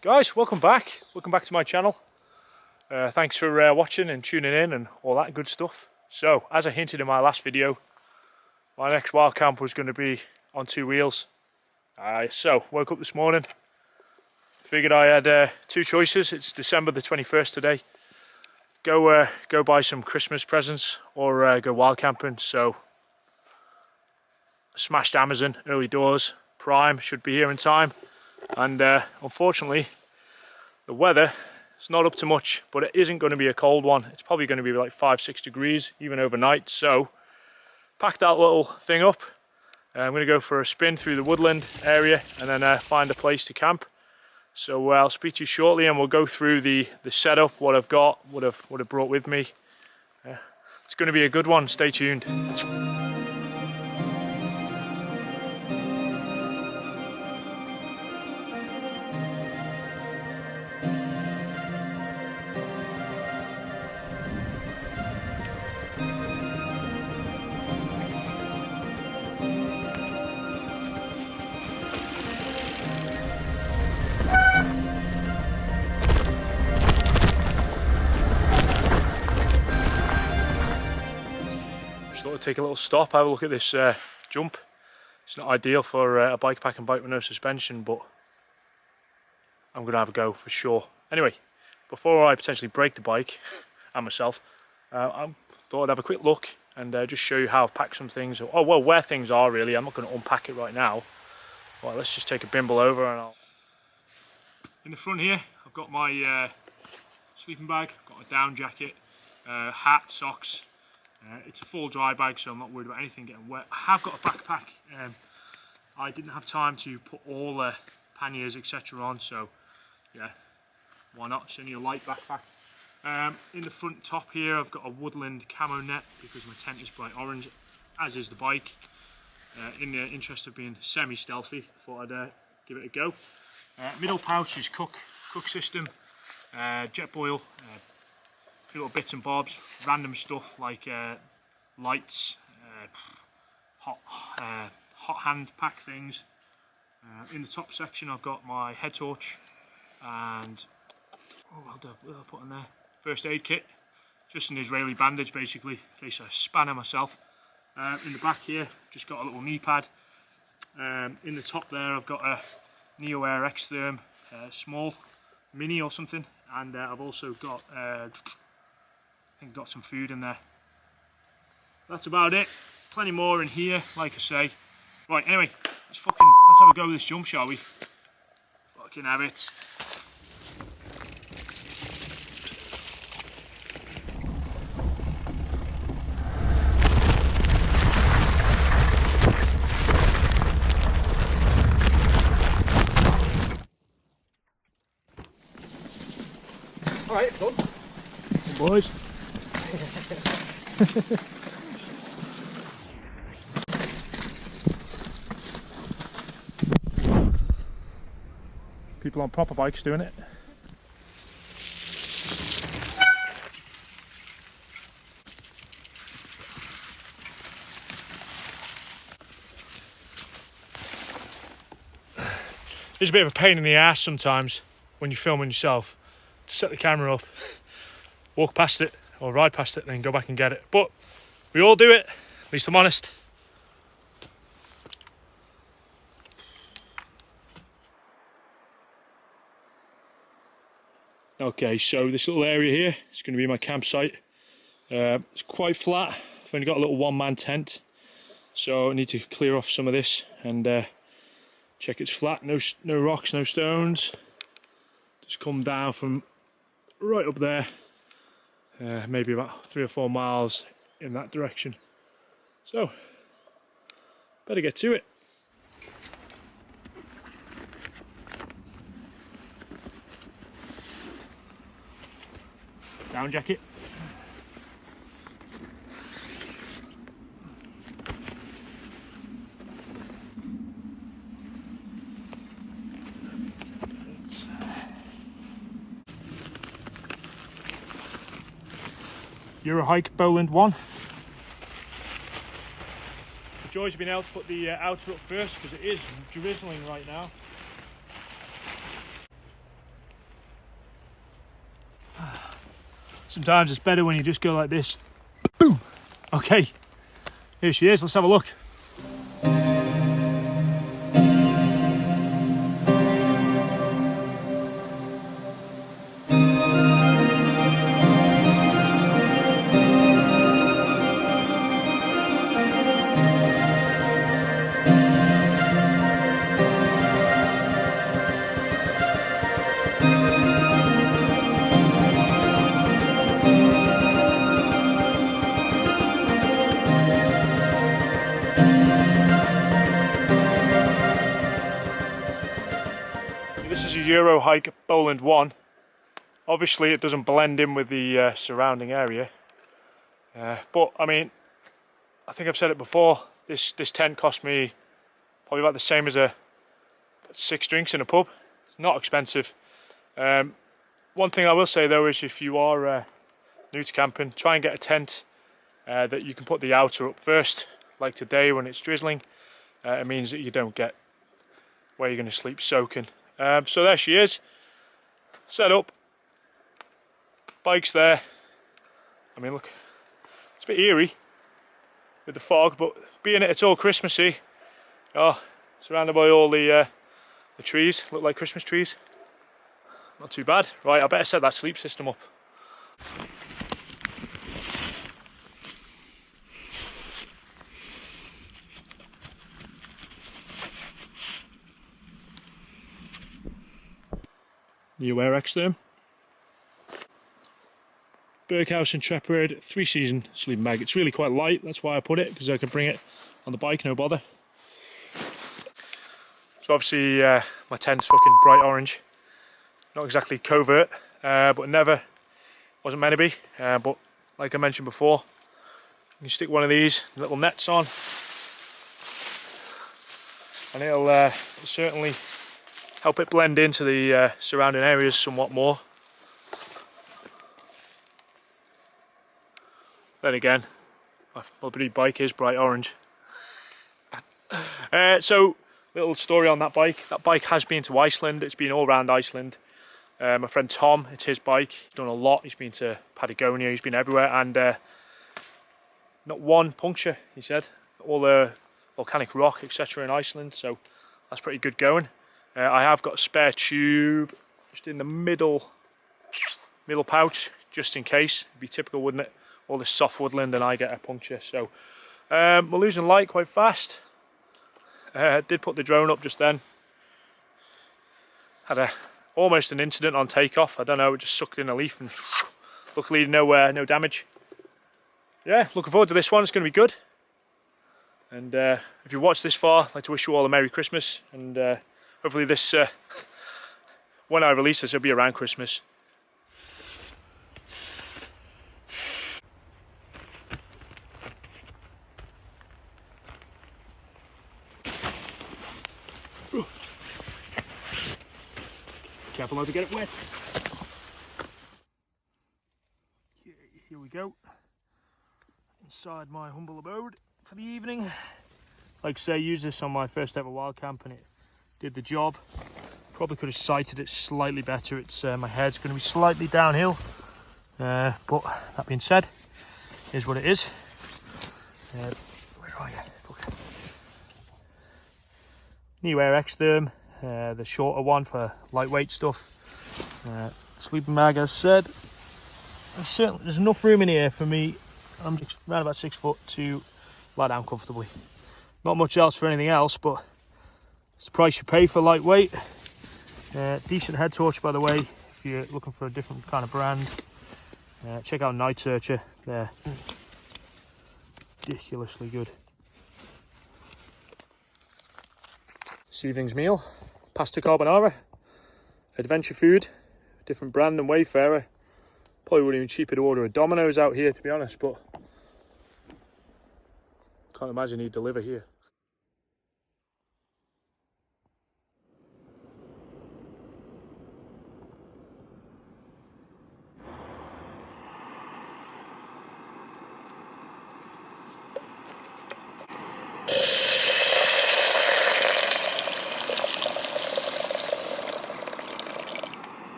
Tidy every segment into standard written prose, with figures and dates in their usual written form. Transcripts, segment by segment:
Guys, welcome back to my channel. Thanks for watching and tuning in and all that good stuff. So, as I hinted in my last video, my next wild camp was going to be on two wheels. So, woke up this morning, figured I had two choices. It's December the 21st today. Go buy some Christmas presents or go wild camping. So, smashed Amazon, early doors, Prime, should be here in time. And unfortunately, the weather is not up to much, but it isn't going to be a cold one. It's probably going to be like 5-6 degrees, even overnight. So, pack that little thing up. I'm going to go for a spin through the woodland area and then find a place to camp. So I'll speak to you shortly, and we'll go through the setup, what I've got, what I've brought with me. It's going to be a good one. Stay tuned. Just thought I'd take a little stop, have a look at this jump. It's not ideal for a bike pack and bike with no suspension, but I'm going to have a go for sure. Anyway, before I potentially break the bike and myself, I thought I'd have a quick look and just show you how I've packed some things. Oh, well, where things are really. I'm not going to unpack it right now. Right, let's just take a bimble over and I'll... In the front here, I've got my sleeping bag, I've got a down jacket, hat, socks. It's a full dry bag, so I'm not worried about anything getting wet. I have got a backpack. I didn't have time to put all the panniers, etc. on, so yeah, why not? It's only a light backpack. In the front top here, I've got a woodland camo net because my tent is bright orange, as is the bike. In the interest of being semi-stealthy, thought I'd give it a go. Middle pouch is cook system, jet boil, a few little bits and bobs, random stuff like lights, hot hand pack things. In the top section I've got my head torch and what did I put in there? First aid kit, just an Israeli bandage basically, in case I spanner myself. In the back here, just got a little knee pad. In the top there I've got a Neo Air X-Therm small mini or something, and I've also got I think got some food in there. That's about it. Plenty more in here, like I say. Right, anyway, let's have a go with this jump, shall we? Fucking have it. Alright, done. Good boys. People on proper bikes doing it. It's a bit of a pain in the ass sometimes when you're filming yourself to set the camera up, walk past it or ride past it and then go back and get it, but we all do it, at least I'm honest. Okay, so this little area here is going to be my campsite. It's quite flat. I've only got a little one-man tent, so I need to clear off some of this and check it's flat. No rocks, no stones. Just come down from right up there, maybe about 3 or 4 miles in that direction. So, better get to it. Down jacket. Eurohike Bowland 1. The joys of being able to put the outer up first because it is drizzling right now. Sometimes it's better when you just go like this. Boom! Okay, here she is, let's have a look. This is a Euro hike at Bowland 1. Obviously it doesn't blend in with the surrounding area. But I mean, I think I've said it before, this tent cost me probably about the same as 6 drinks in a pub. It's not expensive. One thing I will say though is if you are new to camping, try and get a tent that you can put the outer up first. Like today when it's drizzling, it means that you don't get where you're going to sleep soaking. So there she is, set up, bike's there. I mean look, it's a bit eerie with the fog, but being it's all Christmassy, oh, surrounded by all the trees, look like Christmas trees. Not too bad. Right, I better set that sleep system up. New Air Extherm. Berghaus Intrepid 3-season sleeping bag. It's really quite light, that's why I put it, because I can bring it on the bike, no bother. So obviously my tent's fucking bright orange. Not exactly covert, but never wasn't meant to be. But like I mentioned before, you can stick one of these little nets on, and it'll certainly help it blend into the surrounding areas somewhat more. Then again, my bloody bike is bright orange. So, little story on that bike. That bike has been to Iceland. It's been all around Iceland. My friend Tom, it's his bike. He's done a lot. He's been to Patagonia. He's been everywhere, and not one puncture, he said. All the volcanic rock, etc. in Iceland. So that's pretty good going. I have got a spare tube just in the middle pouch, just in case. It'd be typical, wouldn't it? All this soft woodland and I get a puncture. So we're losing light quite fast. Did put the drone up just then. Had almost an incident on takeoff. I don't know, it just sucked in a leaf and luckily no damage. Yeah, looking forward to this one. It's going to be good. And if you watched this far, I'd like to wish you all a Merry Christmas. And hopefully this, when I release this, it'll be around Christmas. Careful not to get it wet. Here we go. Inside my humble abode for the evening. Like I say, used this on my first ever wild camp and it did the job. Probably could have sighted it slightly better. It's my head's going to be slightly downhill, but that being said, here's what it is. Where are you? New Air Extherm, the shorter one for lightweight stuff. Sleeping bag, as I said. There's enough room in here for me. I'm just around about 6 foot to lie down comfortably. Not much else for anything else, but it's the price you pay for lightweight. Decent head torch, by the way, if you're looking for a different kind of brand. Check out Night Searcher, they're ridiculously good. This evening's meal, pasta carbonara, adventure food, different brand than Wayfarer. Probably would have been cheaper to order a Domino's out here, to be honest, but can't imagine he'd deliver here.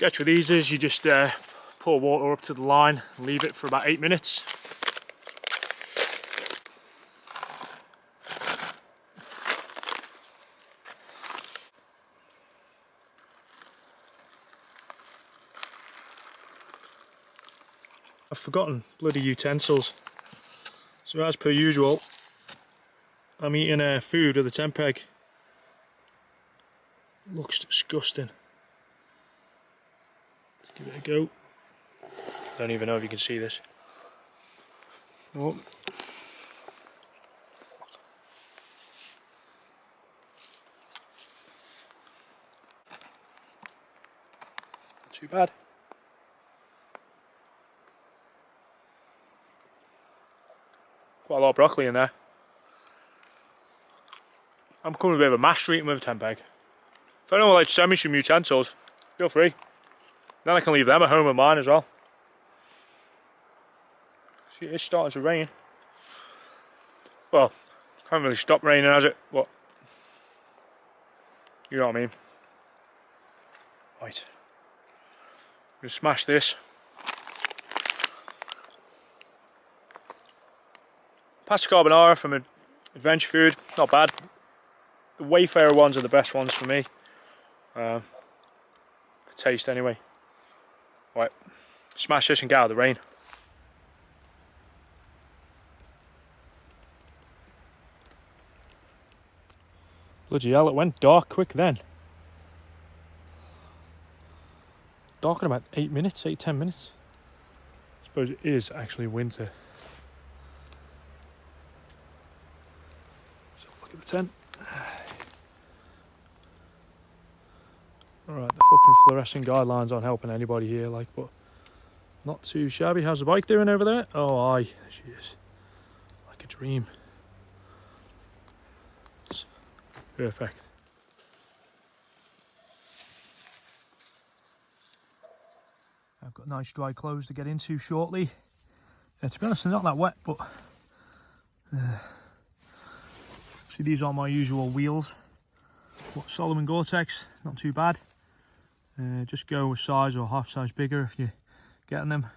sketch with these is you just pour water up to the line and leave it for about 8 minutes. I've forgotten bloody utensils, so as per usual I'm eating food with a tent peg. Looks disgusting. Let's give it a go. I don't even know if you can see this. Oh. Not too bad. Quite a lot of broccoli in there. I'm coming a bit of a master eating with a tent peg. If anyone would like to send me some utensils, feel free. Then I can leave them at home with mine as well. See, it's starting to rain. Well, can't really stop raining, has it? But you know what I mean. Right. I'm gonna smash this. Pasta carbonara from Adventure Food, not bad. The Wayfarer ones are the best ones for me. For taste anyway. Right, smash this and get out of the rain. Bloody hell, it went dark quick then. Dark in about 8 minutes, 8-10 minutes. I suppose it is actually winter. So look at the tent. Alright, the fucking fluorescent guidelines aren't helping anybody here, like, but not too shabby. How's the bike doing over there? Oh, aye, there she is. Like a dream. It's perfect. I've got nice dry clothes to get into shortly. To be honest, they're not that wet, but see, these are my usual wheels. But Solomon Gore-Tex, not too bad. Just go a size or half size bigger if you're getting them.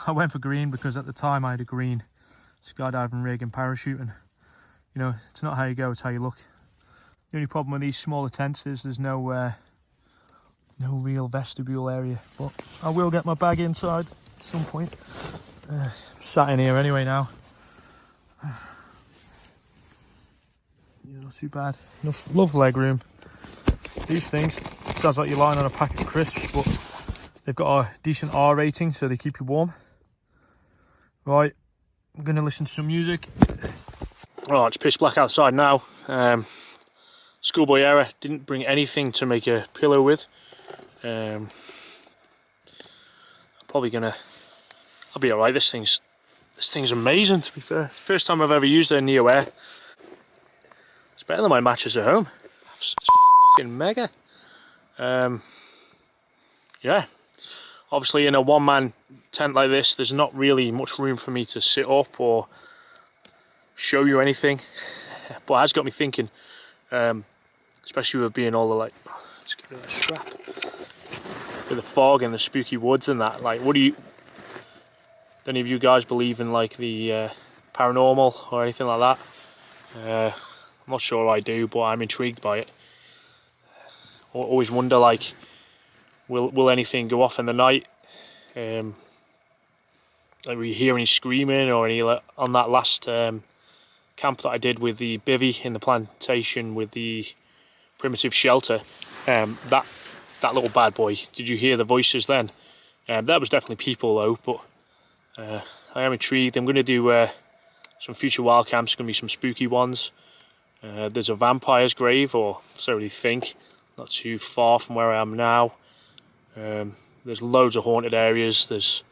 I went for green because at the time I had a green skydiving rig and parachuting. You know, it's not how you go, it's how you look. The only problem with these smaller tents is there's no real vestibule area, but I will get my bag inside at some point. I'm sat in here anyway now. Yeah, not too bad. Enough, love leg room. These things, it sounds like you're lying on a packet of crisps, but they've got a decent R rating, so they keep you warm. Right, I'm going to listen to some music. Oh, it's pitch black outside now. Schoolboy error, didn't bring anything to make a pillow with. I'm probably gonna, I'll be alright. This thing's amazing, to be fair. First time I've ever used a Neo Air. It's better than my mattress at home. It's fucking mega. Yeah, obviously in a one-man tent like this, there's not really much room for me to sit up or show you anything, but it has got me thinking, especially with being all the, like, let's get rid of that strap, with the fog and the spooky woods and that. Like, what do you, any of you guys believe in, like, the paranormal or anything like that? I'm not sure I do, but I'm intrigued by it. I always wonder, like, will anything go off in the night? Like, were you hear any screaming or any, like, on that last camp that I did with the bivvy in the plantation with the primitive shelter? That little bad boy, did you hear the voices then? That was definitely people though, but I am intrigued. I'm going to do some future wild camps, going to be some spooky ones. There's a vampire's grave, or so I really think, not too far from where I am now. There's loads of haunted areas. There's,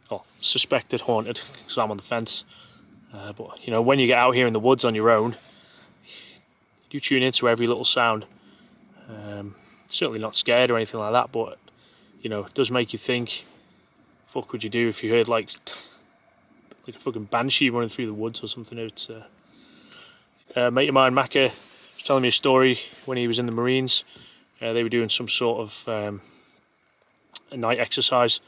well, suspected haunted, because I'm on the fence. But you know, when you get out here in the woods on your own, you tune into every little sound. Certainly not scared or anything like that, but you know, it does make you think. Fuck, would you do if you heard like a fucking banshee running through the woods or something? It's mate of mine, Macca, was telling me a story when he was in the Marines. They were doing some sort of a night exercise,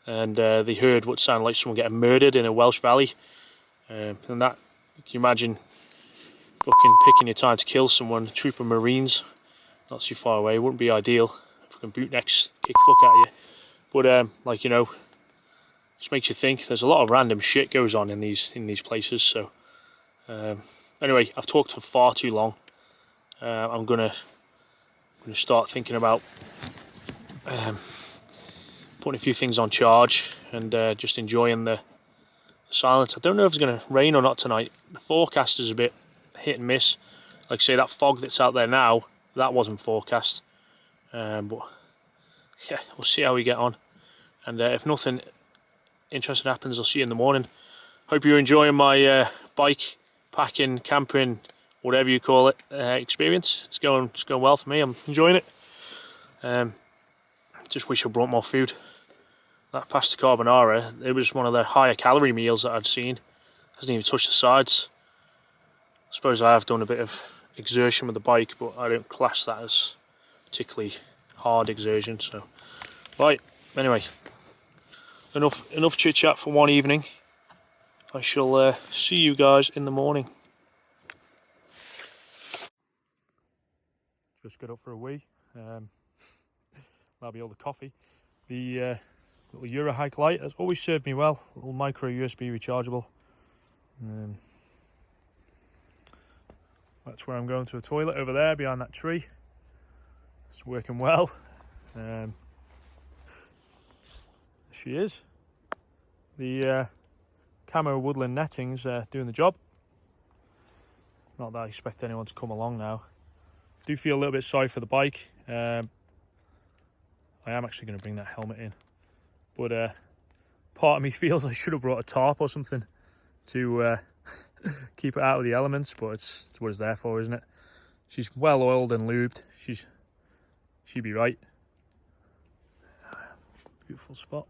and they heard what sounded like someone getting murdered in a Welsh valley. And that, can you imagine fucking picking your time to kill someone, a troop of Marines, not too far away, wouldn't be ideal. Fucking bootnecks kick fuck out of you. But like, you know, just makes you think. There's a lot of random shit goes on in these places. So anyway, I've talked for far too long. I'm gonna start thinking about putting a few things on charge and just enjoying the silence. I don't know if it's going to rain or not tonight. The forecast is a bit hit and miss. Like I say, that fog that's out there now, that wasn't forecast. But yeah, we'll see how we get on. And if nothing interesting happens, I'll see you in the morning. Hope you're enjoying my bike packing, camping, whatever you call it, experience. It's going well for me. I'm enjoying it. Just wish I brought more food. That pasta carbonara, it was one of the higher calorie meals that I'd seen. Hasn't even touched the sides. I suppose I have done a bit of exertion with the bike, but I don't class that as particularly hard exertion. So, right, anyway, enough chit chat for one evening. I shall see you guys in the morning. Just got up for a wee. That'll be all the coffee. The little Eurohike light has always served me well. A little micro USB rechargeable. That's where I'm going to the toilet, over there behind that tree. It's working well. She is. The camo woodland netting's doing the job. Not that I expect anyone to come along now. Do feel a little bit sorry for the bike. I am actually going to bring that helmet in, but part of me feels I should have brought a tarp or something to keep it out of the elements, but it's what it's there for, isn't it? She's well oiled and lubed. She'd be right. Beautiful spot.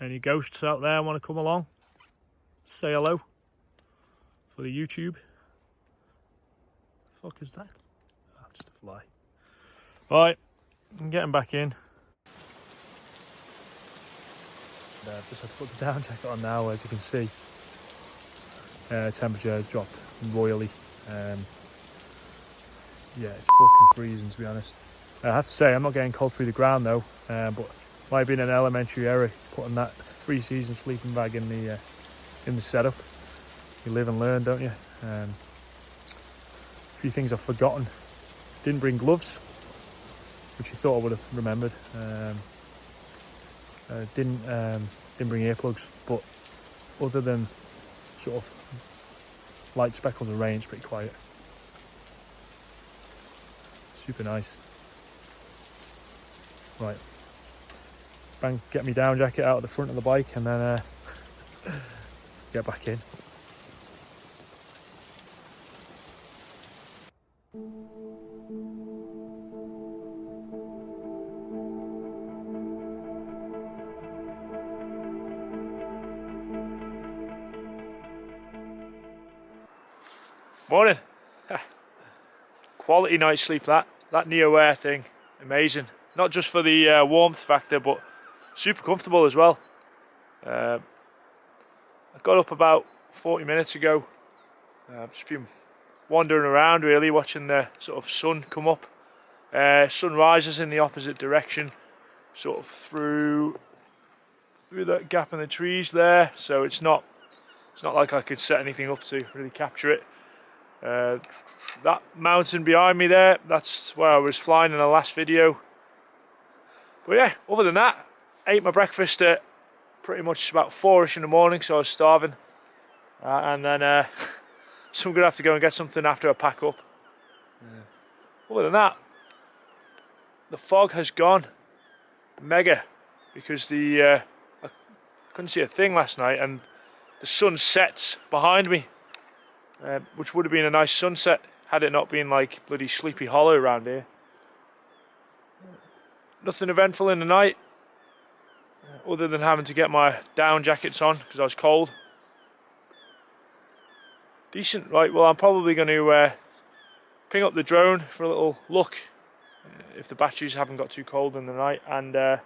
Any ghosts out there want to come along? Say hello for the YouTube. The fuck is that? Oh, just a fly. Right, I'm getting back in. Just have to put the down jacket on now, as you can see. Temperature has dropped royally. Yeah, it's fucking freezing, to be honest. I have to say, I'm not getting cold through the ground though. But might be in an elementary error putting that 3-season sleeping bag in the setup. You live and learn, don't you? A few things I've forgotten. Didn't bring gloves, which you thought I would have remembered. Didn't bring earplugs, but other than sort of light speckles of rain, it's pretty quiet. Super nice. Right, bang, get me down jacket out at the front of the bike and then get back in. Morning. Quality night's sleep, that Neo-Air thing, amazing. Not just for the warmth factor, but super comfortable as well. I got up about 40 minutes ago. Just been wandering around really, watching the sort of sun come up. Sun rises in the opposite direction, sort of through that gap in the trees there. So it's not like I could set anything up to really capture it. That mountain behind me there, that's where I was flying in the last video. But yeah, other than that, ate my breakfast at pretty much about 4ish in the morning, so I was starving. And then so I'm going to have to go and get something after I pack up. Other than that, the fog has gone mega, because I couldn't see a thing last night, and the sun sets behind me, which would have been a nice sunset had it not been like bloody Sleepy Hollow around here. Nothing eventful in the night, other than having to get my down jackets on because I was cold. Decent, right, well I'm probably going to ping up the drone for a little look if the batteries haven't got too cold in the night, and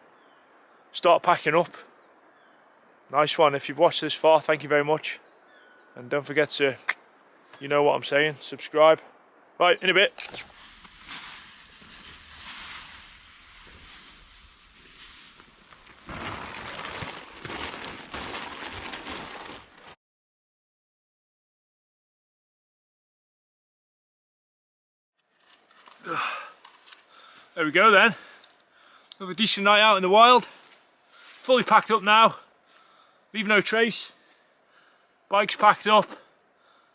start packing up. Nice one. If you've watched this far, thank you very much, and don't forget to, you know what I'm saying, subscribe. Right, in a bit. There we go then. Have a decent night out in the wild. Fully packed up now. Leave no trace. Bike's packed up.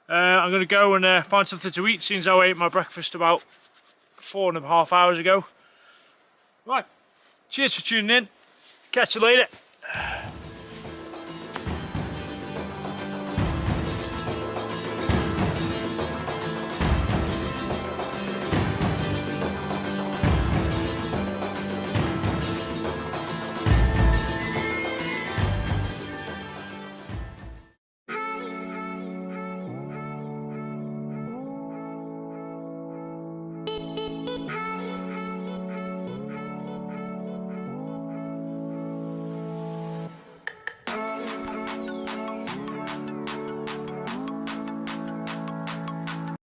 I'm going to go and find something to eat since I ate my breakfast about 4.5 hours ago. Right. Cheers for tuning in. Catch you later.